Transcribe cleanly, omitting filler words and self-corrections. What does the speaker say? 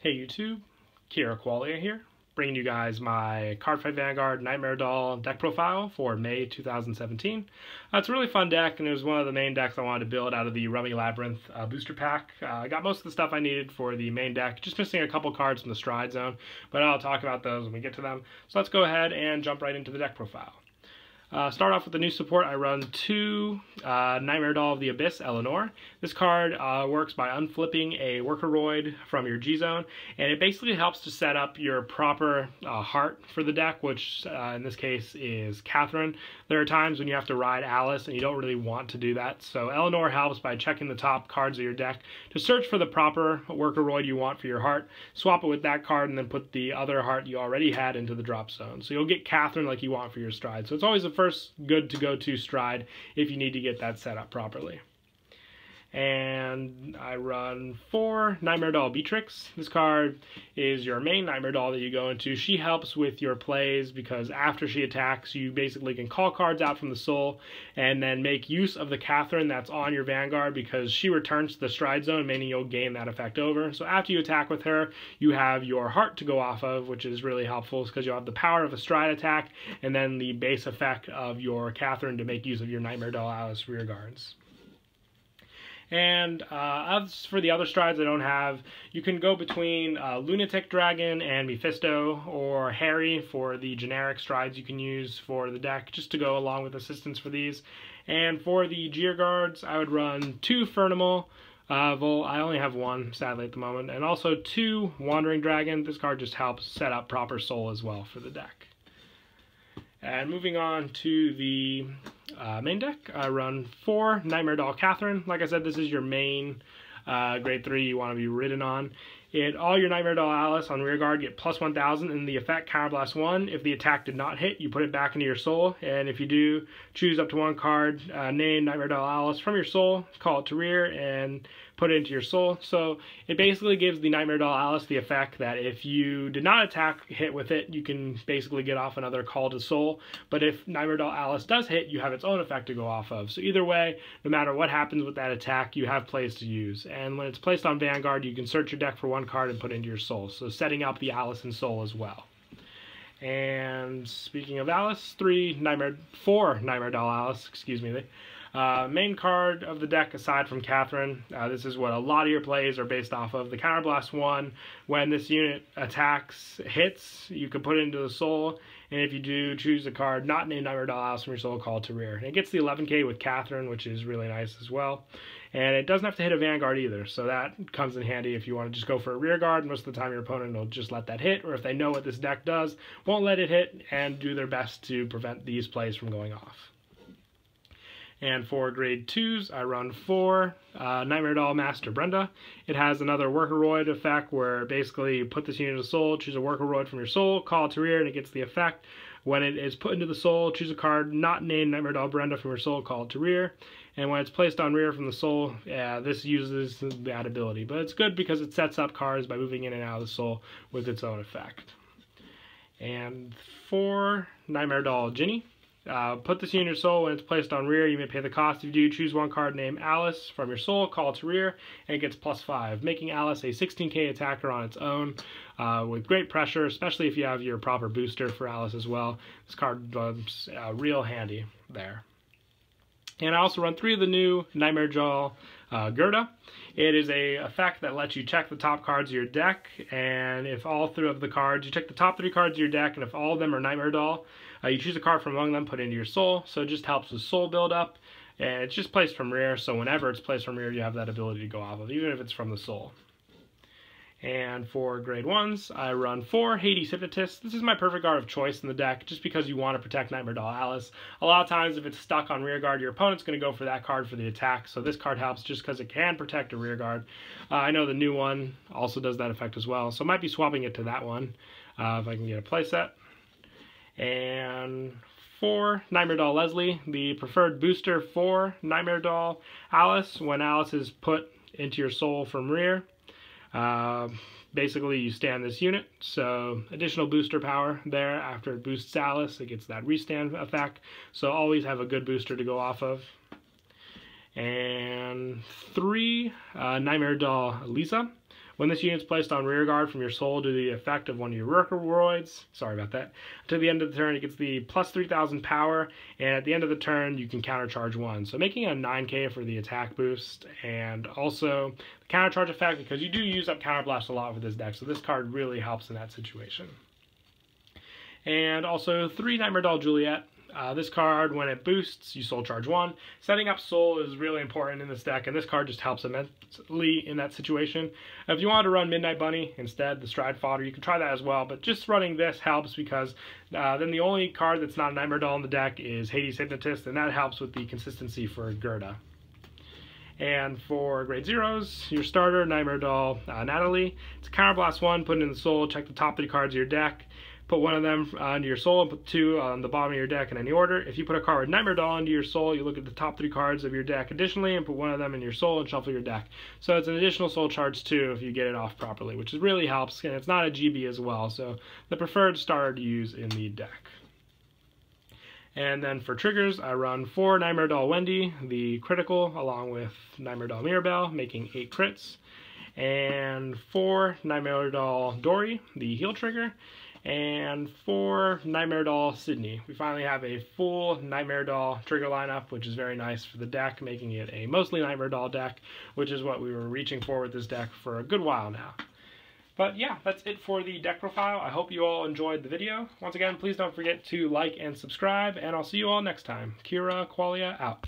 Hey YouTube, Kira Qualia here, bringing you guys my Cardfight Vanguard Nightmare Doll deck profile for May 2017. It's a really fun deck, and it was one of the main decks I wanted to build out of the Rummy Labyrinth booster pack. I got most of the stuff I needed for the main deck, just missing a couple cards from the Stride Zone, but I'll talk about those when we get to them. So let's go ahead and jump right into the deck profile. Start off with the new support. I run two Nightmare Doll of the Abyss, Eleanor. This card works by unflipping a Workoroid from your G-Zone, and it basically helps to set up your proper heart for the deck, which in this case is Catherine. There are times when you have to ride Alice and you don't really want to do that, so Eleanor helps by checking the top cards of your deck to search for the proper Workoroid you want for your heart, swap it with that card, and then put the other heart you already had into the drop zone. So you'll get Catherine like you want for your Stride. So it's always a first good to go to Stride if you need to get that set up properly. And I run 4 Nightmare Doll Beatrix. This card is your main Nightmare Doll that you go into. She helps with your plays because after she attacks, you basically can call cards out from the soul and then make use of the Catherine that's on your Vanguard because she returns to the Stride Zone, meaning you'll gain that effect over. So after you attack with her, you have your heart to go off of, which is really helpful because you'll have the power of a Stride attack and then the base effect of your Catherine to make use of your Nightmare Doll Alice rear guards. And as for the other strides I don't have, you can go between Lunatic Dragon and Mephisto, or Harry for the generic strides you can use for the deck, just to go along with assistance for these. And for the Gear Guards, I would run 2 Furnimal, I only have 1, sadly, at the moment, and also 2 Wandering Dragon. This card just helps set up proper soul as well for the deck. And moving on to the main deck, I run 4 Nightmare Doll Catherine. Like I said, this is your main grade 3 you want to be ridden on. All your Nightmare Doll Alice on rear guard get plus 1000 in the effect Counterblast 1. If the attack did not hit, you put it back into your soul. And if you do, choose up to 1 card, name Nightmare Doll Alice from your soul, call it to rear, and put it into your soul. So it basically gives the Nightmare Doll Alice the effect that if you did not hit with it, you can basically get off another call to soul. But if Nightmare Doll Alice does hit, you have its own effect to go off of. So either way, no matter what happens with that attack, you have plays to use. And when it's placed on Vanguard, you can search your deck for 1 card and put it into your soul. So setting up the Alice in soul as well. And speaking of Alice, 4 Nightmare Doll Alice, excuse me. Main card of the deck aside from Catherine, this is what a lot of your plays are based off of. The Counterblast 1, when this unit hits, you can put it into the soul, and if you do, choose a card not named Nightmare Doll Alice from your soul, call it to rear. And it gets the 11k with Catherine, which is really nice as well. And it doesn't have to hit a Vanguard either, so that comes in handy if you want to just go for a rear guard. Most of the time your opponent will just let that hit, or if they know what this deck does, won't let it hit and do their best to prevent these plays from going off. And for grade 2s, I run 4 Nightmare Doll Master Brenda. It has another Workoroid effect where basically you put this unit into soul, choose a Workoroid from your soul, call it to rear, and it gets the effect. When it is put into the soul, choose a card not named Nightmare Doll Brenda from your soul, call it to rear. And when it's placed on rear from the soul, this uses that ability. But it's good because it sets up cards by moving in and out of the soul with its own effect. And 4 Nightmare Doll Ginny. Put this in your soul. When it's placed on rear, you may pay the cost. If you do, choose 1 card named Alice from your soul, call it to rear, and it gets plus 5, making Alice a 16k attacker on its own with great pressure, especially if you have your proper booster for Alice as well. This card is real handy there. And I also run 3 of the new Nightmare Doll Gerda. It is a effect that lets you check the top cards of your deck, and if all 3 of the cards, you check the top 3 cards of your deck, and if all of them are Nightmare Doll, you choose a card from among them, put it into your soul. So it just helps with soul buildup, and it's just placed from rear, so whenever it's placed from rear, you have that ability to go off of, even if it's from the soul. And for grade 1s, I run 4 Hades Hypnotist. This is my perfect guard of choice in the deck, just because you want to protect Nightmare Doll Alice. A lot of times, if it's stuck on rear guard, your opponent's going to go for that card for the attack, so this card helps just because it can protect a rear guard. I know the new one also does that effect as well, so I might be swapping it to that one if I can get a playset. And 4 Nightmare Doll Leslie, the preferred booster for Nightmare Doll Alice. When Alice is put into your soul from rear, basically you stand this unit, so additional booster power there. After it boosts Alice, it gets that restand effect, so always have a good booster to go off of. And 3 Nightmare Doll Lisa. When this unit's placed on rear guard from your soul due to the effect of one of your Workroids, sorry about that, until the end of the turn it gets the plus 3,000 power, and at the end of the turn you can countercharge 1. So making a 9k for the attack boost, and also the countercharge effect because you do use up counterblast a lot with this deck, so this card really helps in that situation. And also 3 Nightmare Doll Juliet. This card, when it boosts, you soul charge 1. Setting up soul is really important in this deck, and this card just helps immensely in that situation. If you want to run Midnight Bunny instead, the Stride Fodder, you can try that as well, but just running this helps because then the only card that's not a Nightmare Doll in the deck is Hades Hypnotist, and that helps with the consistency for Gerda. And for grade zeros, your starter, Nightmare Doll Natalie. It's a counterblast 1, put it in the soul, check the top 3 cards of your deck. Put one of them into your soul and put 2 on the bottom of your deck in any order. If you put a card with Nightmare Doll into your soul, you look at the top 3 cards of your deck additionally and put one of them in your soul and shuffle your deck. So it's an additional soul charge 2 if you get it off properly, which really helps, and it's not a GB as well, so the preferred starter to use in the deck. And then for triggers, I run 4 Nightmare Doll Wendy, the critical, along with Nightmare Doll Mirabelle, making 8 crits, and 4 Nightmare Doll Dory, the heal trigger, and 4 Nightmare Doll Sydney. We finally have a full Nightmare Doll trigger lineup, which is very nice for the deck, making it a mostly Nightmare Doll deck, which is what we were reaching for with this deck for a good while now. But yeah, that's it for the deck profile. I hope you all enjoyed the video. Once again, please don't forget to like and subscribe, and I'll see you all next time. Kira Qualia out.